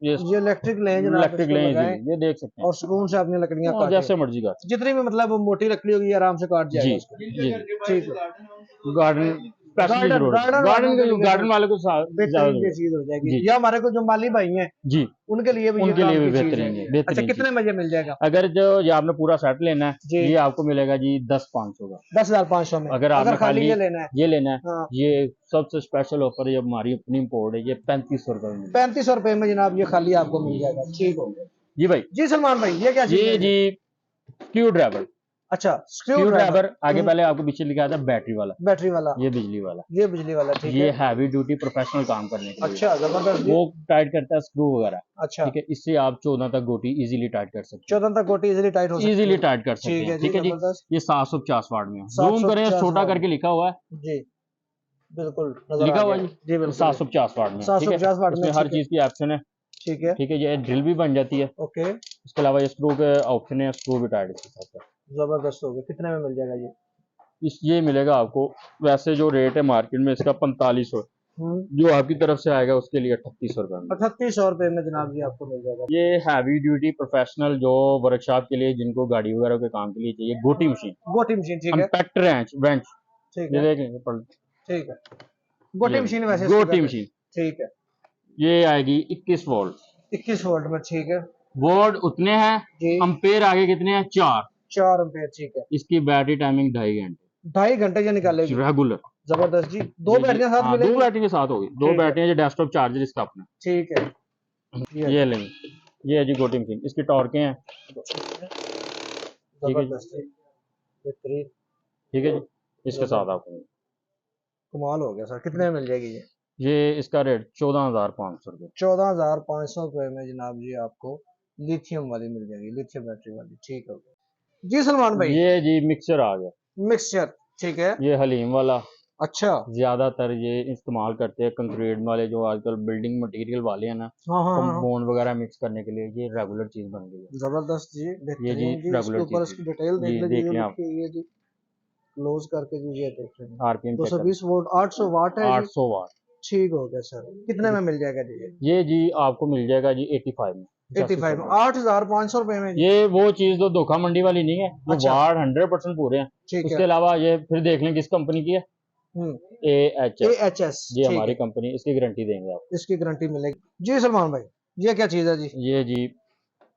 ये इलेक्ट्रिक लें जनाब, इलेक्ट्रिक इसको लें लगाएं ये देख सकते हैं, और सुकून से अपनी लकड़ियां और काटें, जैसे मर्जी काट जितनी भी मतलब मोटी लकड़ी होगी आराम से काट जी जाएगा उसको, जी। ठीक है। गार्डन स्पेशली जरूर, गार्डन वाले को ज्यादा बेहतरीन ये जरूरत चीज हो जाएगी, जी या हमारे को जो माली भाई हैं जी, उनके लिए भी ये उनके काम लिए भी की चीज बेहतरीन है। है, अच्छा बेहतरीन कितने चीज। में ये मिल जाएगा अगर जो ये आपने पूरा सेट लेना है जी? ये आपको मिलेगा जी 10,500 का। 10,500 में अगर आपने खाली खाली ये लेना है, ये लेना है, हाँ, ये सबसे स्पेशल ऑफर ये हमारी अपनी इम्पोर्ट है, ये 3500 रुपए में 3500 रुपए में जनाब ये खाली आपको मिल जाएगा, ठीक हो गया जी भाई। जी। सलमान भाई ये क्या चीज ये है जी स्क्रू ड्राइवर, अच्छा स्क्रू स्क्रू ड्राइवर, ड्राइवर आगे पहले आपको पीछे लिखा था बैटरी वाला, बैटरी वाला, ये बिजली वाला, ये बिजली वाला, ठीक ये है, हैवी ड्यूटी प्रोफेशनल काम करने के लिए, अच्छा जबरदस्त जी, वो टाइट करता है स्क्रू वगैरह, अच्छा ठीक है, इससे आप 14 तक गोटी इजीली टाइट कर सकते 14 तक गोटी इजीली टाइट हो हैं, सकती है, इजीली टाइट कर सकते ठीक है हैं, जी, ठीक है जी। जबरदस्त ये 750 वाट में, जूम करें 750 छोटा वाट करके लिखा हुआ है, जी, बिल्कुल नजर लिखा आ हुआ गया है जी, बिल्कुल 750 वाट में, ठीक है, 750 वाट में, इसमें हर ठीक है, चीज की ऑप्शन है, ठीक है, ठीक है, ये ड्रिल भी बन जाती है, ओके, इसके अलावा ये स्क्रू के ऑप्शन है, स्क्रू भी टाइट इसके साथ है। जबरदस्त हो गया, कितने में मिल जाएगा ये? ये मिलेगा आपको, वैसे जो रेट है मार्केट में इसका 4500, जो आपकी तरफ से आएगा उसके लिए 3800 रुपए में, 3800 रुपए में जनाब जी आपको मिल जाएगा। ये हैवी ड्यूटी प्रोफेशनल जो वर्कशॉप के लिए जिनको गाड़ी वगैरह के काम के लिए चाहिए, गोटी मशीन, गोटी मशीन, ठीक है, कॉम्पैक्ट बेंच, ठीक ये है, देखेंगे पढ़, ठीक है, गोटी ये मशीन वैसे गोटी मशीन, ठीक है, ये आएगी 21 वोल्ट, 21 वोल्ट में, ठीक है वोल्ट उतने हैं, जी, अम्पेयर आगे कितने हैं 4 एम्पेयर, ठीक है, इसकी बैटरी टाइमिंग 2.5 घंटे 2.5 घंटे ये निकालेगी, रेगुलर, जबरदस्त जी। दो बैटरियां साथ हाँ, मिलेगी, 2 बैटरी के साथ होगी, 2 ठीक है। बैटरियां, जो डेस्कटॉप चार्जर इसका अपना, ठीक है, ये लेंगे, ये है जी गोटी मशीन, इसकी टॉर्कें हैं, जबरदस्त जी, बेहतरीन, ठीक है जी, इसके साथ आपको कमाल हो गया सर, कितने में मिल जाएगी ये इसका रेट 14,500 रुपये, 14,500 रुपए में जनाब जी आपको लिथियम वाली मिल जाएगी, लिथियम बैटरी वाली, ठीक हो गया जी। सलमान भाई ये जी मिक्सर आ गया, मिक्सचर, ठीक है, ये हलीम वाला, अच्छा, ज्यादातर ये इस्तेमाल करते हैं कंक्रीट वाले जो आजकल बिल्डिंग मटेरियल वाले हैं ना, हाँ हाँ हाँ, कंपाउंड वगैरह मिक्स करने के लिए ये रेगुलर चीज बन गई है, जबरदस्त जी, ये जी बेहतरीन जी। इसके रेगुलर ऊपर चीज इसकी डिटेल देख जी, लीजिए, देख ये लें आप, लिखी हुई है जी, क्लोज करके जी, ये देख रहे हैं आरपीएम 220 वोल्ट 800 वाट है जी, 800 वाट, ठीक हो गया सर, कितने में मिल जाएगा जी ये जी आपको मिल जाएगा जी 85 में, 85 8,500 रुपए में जी, ये वो चीज जो धोखा मंडी वाली नहीं है, वो अच्छा। वार्ड 100% पूरे हैं, ठीक उसके है, अलावा ये फिर देख लें किस कंपनी की है, AHS, AHS, ये ठीक हमारी है, कंपनी, इसकी गारंटी देंगे आप, इसकी गारंटी मिलेगी जी। सलमान भाई ये क्या चीज है जी? ये जी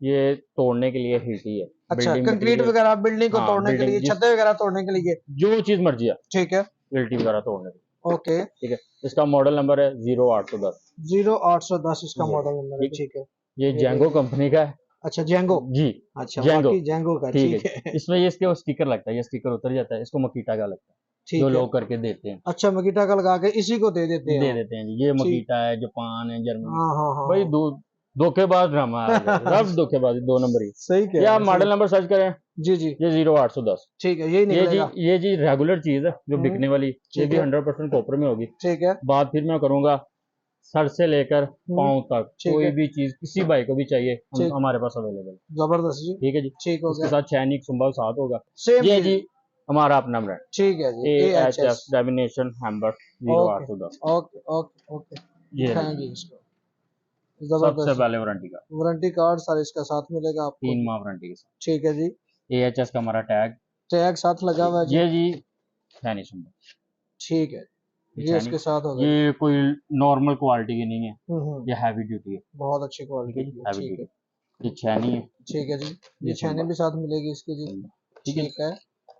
ये तोड़ने के लिए हीटी है, अच्छा, बिल्डिंग कंक्रीट मटेरियल, वगैरह बिल्डिंग को हाँ, तोड़ने के बिल्डिंग लिए, जिस- छतें वगैरह तोड़ने के लिए, जो चीज मर्जी है, ठीक है, गिल्टी वगैरह तोड़ने की, ओके, ठीक है, इसका मॉडल नंबर है 0810, 0810 इसका ये, मॉडल नंबर है, ठीक है। ठीक है, ये जेंगो कंपनी का है। अच्छा जेंगो जी। अच्छा जेंगो जेंगो का ठीक ठीक है। इसमें ये इसके स्टिकर लगता है, ये स्टिकर उतर जाता है, इसको मकीटा का लगता है, जो लोग करके देते हैं। अच्छा मकीटा का लगा के इसी को दे देते हैं। दे देते हैं जी। ये मकीटा है, जापान है, जर्मनी। हाँ हाँ हाँ भाई धोखेबाज ड्रामा है सब धोखेबाजी, 2 नंबर ही। सही ये आप मॉडल नंबर सर्च करें, जी जी ये 0810। ठीक है यही निकलेगा। ये जी रेगुलर चीज है जो बिकने वाली, ये भी 100% कॉपर में होगी। ठीक है बात फिर मैं करूंगा सर से लेकर पांव तक कोई भी चीज किसी भाई को भी चाहिए हमारे पास अवेलेबल। जबरदस्त जी ठीक है जी। ठीक हो इसके गया। साथ चैनिक सुंबा साथ होगा। सेम ये जी हमारा अपना ब्रांड ठीक है जी AHS डैमिनेशन हैम्बर 0810। ओके ओके ओके ये दिखाएंगे इसको। सबसे जबरदस्त पहले वारंटी का वारंटी कार्ड सारे इसका साथ मिलेगा आपको। 3 माह वारंटी के साथ। ठीक है जी AHS का हमारा टैग साथ लगा हुआ है जी। ये जी चैनिक सुंबा। ठीक है ये इसके साथ होगा। ये कोई नॉर्मल क्वालिटी की नहीं है, ये हैवी ड्यूटी है, बहुत अच्छी क्वालिटी की है। ठीक है ये छेनी है। ठीक है जी ये छेनी भी साथ मिलेगी इसकी जी। ठीक है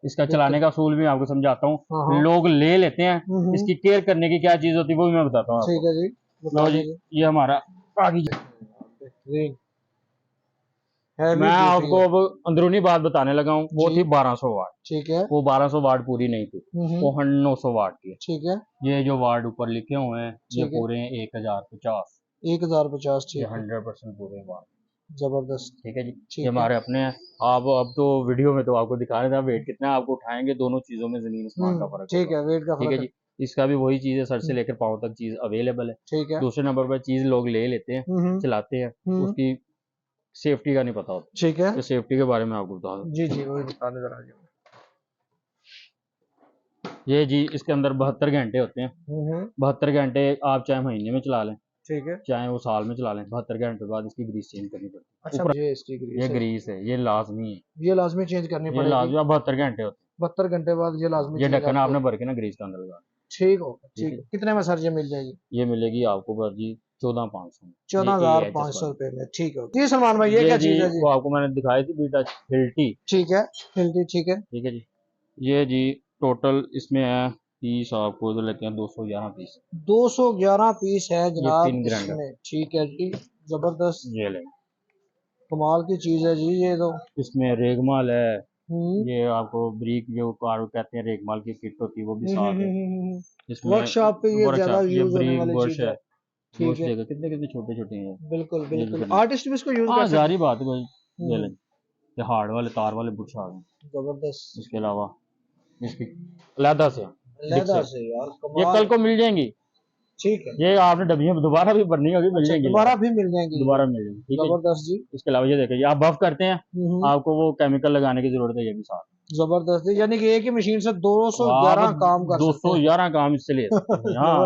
इसका चलाने का असूल भी आपको समझाता हूँ। लोग ले लेते हैं, इसकी केयर करने की क्या चीज होती है वो भी मैं बताता हूँ। ठीक है जी लो जी ये हमारा आगे मैं आपको अब अंदरूनी बात बताने लगा हूँ। वो थी 1200 वाट। ठीक है वो 1200 वाट पूरी नहीं थी, वो 900 वाट की। ठीक है ये जो वाट ऊपर लिखे हुए हैं ये पूरे 1050। 1050 ठीक है 100% पूरे वाट। जबरदस्त ठीक है जी। ये हमारे अपने हैं। आप अब तो वीडियो में तो आपको दिखा रहे थे, वेट कितना है आपको उठाएंगे, दोनों चीजों में जमीन आसमान का फर्क। ठीक है वेट का ठीक है जी। इसका भी वही चीज है, सर से लेकर पाँव तक चीज अवेलेबल है। ठीक है दूसरे नंबर पर चीज लोग ले लेते हैं, चलाते हैं, उसकी सेफ्टी का नहीं पता होता। ठीक है तो सेफ्टी के बारे में आपको बता दूं। जी जी वही बता दे जरा। ये जी इसके अंदर 72 घंटे होते हैं। 72 घंटे आप चाहे महीने में चला लें, ठीक है चाहे वो साल में चला लें, 72 घंटे बाद इसकी ग्रीस चेंज करनी पड़ती है। अच्छा ये ग्रीस है, ये लाजमी है, ये लाजमी चेंज करनी पड़ेगी। ये लाजमी 72 घंटे होते हैं। 72 घंटे बाद ये लाजमी ये ढक्कन आपने भर के ना ग्रीस के अंदर लगा। ठीक हो ठीक है। कितने में सर ये मिल जाएगी? ये मिलेगी आपको बस जी 14,500 में, 14,500 रुपए में। ठीक है जी सलमान भाई ये क्या चीज है जी? वो आपको मैंने दिखाई थी बीटा हिल्टी। ठीक है हिल्टी ठीक है जी। ये जी टोटल इसमें है पीस आपको तो लेते हैं 211 पीस। 211 पीस है जनाब इसमें। ठीक है जी जबरदस्त ये ले कमाल की चीज है जी ये तो। इसमें रेगमाल है, ये आपको ब्रिक जो कार कहते हैं रेगमाल की किट होती है वो भी साथ है। इसमें वर्कशॉप पे ये ज्यादा यूज होने वाली चीज है। ठीक है कितने कितने छोटे छोटे हैं। बिल्कुल बिल्कुल आर्टिस्ट भी इसको यूज कर सकते हैं। सारी बात है ये ले हार्ड वाले तार वाले बुट्स आ गए जबरदस्त। इसके अलावा इसकी लेदर से यार ये कल को मिल जाएंगी। ठीक है ये आपने डब्बियां दोबारा भी भरनी होगी, मिल जाएंगी, दोबारा भी मिल जाएंगी, दोबारा मिल जाएंगी। ठीक है जबरदस्त जी। इसके अलावा ये देखिए आप बफ करते हैं, आपको वो केमिकल लगाने की जरूरत है, ये भी साथ जबरदस्त यानी कि एक ही मशीन से 211 काम कर 211 काम इससे ले हाँ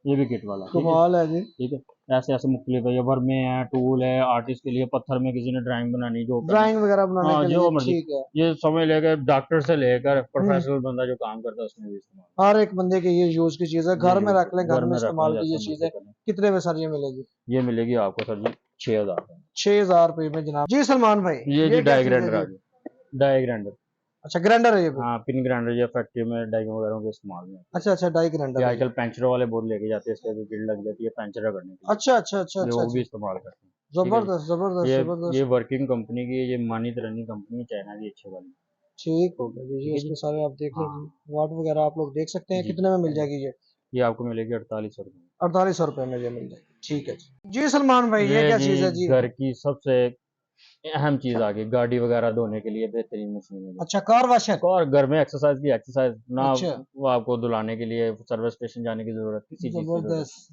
ये भी किट वाला कमाल है जी। ठीक है ऐसे ऐसे मुख्तलिफ है, ये वर्मे है, टूल है, आर्टिस्ट के लिए पत्थर में किसी ने ड्राइंग बनानी जो ड्राइंग वगैरह बनाने के लिए मर्जी ठीक है। ये समझ लेकर डॉक्टर से लेकर प्रोफेशनल बंदा जो काम करता है उसमें भी इस्तेमाल। हर एक बंदे के ये यूज की चीज है, घर में रख लें, घर में इस्तेमाल की ये चीज है। कितने में सर ये मिलेगी? ये मिलेगी आपको सर जी 6,000 6,000 रुपए में जनाब। जी सलमान भाई ये जी डाई ग्राइंडर आ गया, डाई ग्राइंडर। अच्छा ग्राइंडर है ये? हाँ पिन ग्राइंडर या फैक्ट्री में डाई वगैरह के इस्तेमाल में। अच्छा डाई ग्राइंडर आजकल पेंचरों वाले बहुत लेके जाते हैं, इसके गिल्ड लग जाती है पेंचर करने की। अच्छा वो भी इस्तेमाल करते हैं। जबरदस्त जबरदस्त ये वर्किंग कंपनी की, ये मानी तरनी कंपनी चाइना की अच्छी वाली। ठीक हो गया जी। इसके सारे आप देख लीजिए वाट वगैरह आप लोग देख सकते हैं। कितने में मिल जाएगी ये आपको मिलेगी 4800 रुपए। 4800 रुपए में ये मिल जाएगी। ठीक है जी सलमान भाई ये क्या चीज है जी? घर की सबसे अहम चीज आ गई, गाड़ी वगैरह धोने के लिए बेहतरीन मशीन है। अच्छा कार वॉशर और घर में एक्सरसाइज ना वो आपको धुलाने के लिए सर्विस स्टेशन जाने की जरूरत किसी चीज की।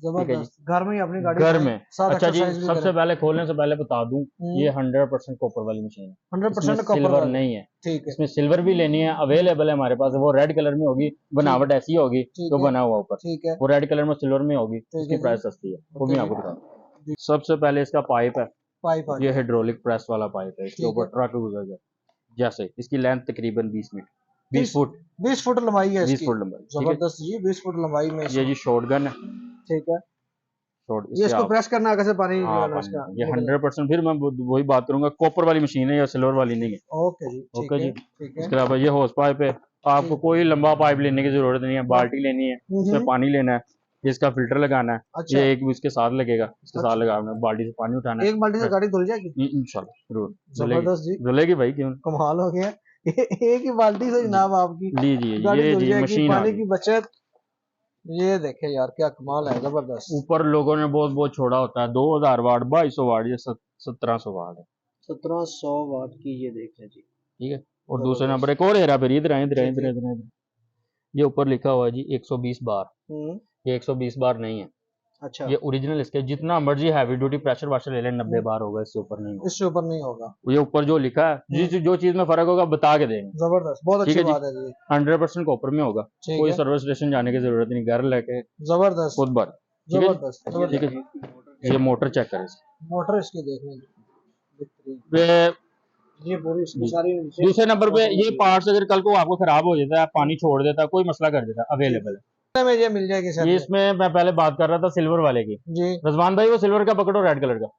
जबरदस्त घर में ही अपनी गाड़ी घर में। अच्छा जी सबसे पहले खोलने से पहले बता दूं ये 100% कॉपर वाली मशीन है, 100% सिल्वर नहीं है। ठीक है इसमें सिल्वर भी लेनी है, अवेलेबल है हमारे पास, वो रेड कलर में होगी, बनावट ऐसी होगी जो बना हुआ ऊपर, ठीक है वो रेड कलर में सिल्वर में होगी, उसकी प्राइस सस्ती है, वो भी आपको दिखा दूं। सबसे पहले इसका पाइप है, ये हाइड्रोलिक प्रेस वाला पाइप है, इसके ऊपर ट्रक गुजर जाए जैसे। इसकी लेंथ तकरीबन 20 फुट लंबाई है, 20 फुट लंबाई। जबरदस्त जी 20 फुट लंबाई में। ये जी शॉटगन है, ठीक है ये इसको प्रेस करना आगे से पानी इसका ये 100%। फिर मैं वही बात करूंगा, कॉपर वाली मशीन है या सिल्वर वाली नहीं है। ओके जी ओके जी। इसके अलावा ये होस पाइप है, आपको कोई लंबा पाइप लेने की जरूरत नहीं है, बाल्टी लेनी है, उसमें पानी लेना है, ये इसका फिल्टर लगाना है। अच्छा। ये एक भी इसके साथ लगेगा, इसके साथ अच्छा। लगाना है, बाल्टी से पानी उठाना है। एक बाल्टी से गाड़ी धुल जाएगी इंशाल्लाह जरूर जबरदस्त जी, धुलेगी भाई, क्यों। कमाल हो गया। एक ही बाल्टी से जनाब आपकी लीजिए गाड़ी ये धुल जी जाएगी, मशीन आ पानी गई। की बचत। ये देखे यार क्या कमाल है, जबरदस्त। ऊपर लोगों ने बहुत बहुत छोड़ा होता है, 2000 वाट 2200 वाट, ये 1700 वाट है। 1700 वाट की ये देखें जी। ठीक है। और दूसरे नंबर एक और हेरा फेरी, इधर आए इधर आए इधर आए, इधर आए। ये ऊपर लिखा हुआ है जी 120 बार। ये 120 बार नहीं है, अच्छा। ये ओरिजिनल इसके जितना मर्जी हैवी ड्यूटी प्रेशर वाशर ले लें 90 बार होगा, इससे ऊपर नहीं होगा। इससे ऊपर नहीं होगा। ये ऊपर जो लिखा है, जो चीज में फर्क होगा बता के देंगे। जबरदस्त, बहुत ठीक अच्छी है बात है जी। 100% कॉपर में होगा, ठीक कोई है। सर्विस स्टेशन जाने की जरूरत नहीं, घर लेके जबरदस्त खुद भर। ठीक है जबरदस्त जी, ठीक है जी। ये मोटर चेक करें, मोटर इसकी देखने ये ये पूरी इसकी सारी दूसरे नंबर पे ये पार्ट्स अगर कल को आपको खराब हो जाता है, पानी छोड़ देता है, कोई मसला कर देता है, अवेलेबल है। में ये मिल जाएगी सर। ये इसमें मैं पहले बात कर रहा था सिल्वर वाले की जी रजवान भाई, वो सिल्वर का पकड़ो, रेड कलर का।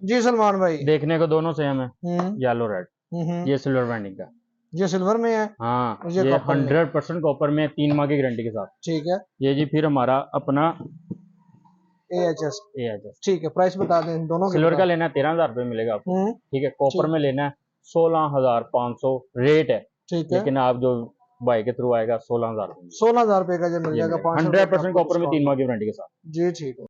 जी सलमान भाई, देखने को दोनों सेम है, येलो रेड। ये सिल्वर ब्रांडिंग का, ये सिल्वर में है। हाँ ये ये कॉपर में। 100% कॉपर में 3 माह की गारंटी के साथ। ठीक है। ये जी फिर हमारा अपना AHS। AHS ठीक है, प्राइस बता दें दोनों के। सिल्वर का लेना है 13,000 रुपये मिलेगा आपको। ठीक है। कॉपर में लेना है 16,500 रेट है, ठीक है। लेकिन आप जो भाई के थ्रू आएगा 16,000 16,000 रुपए का जो मिल जाएगा 100% कॉपर में 3 माह की वारंटी के साथ। जी ठीक है।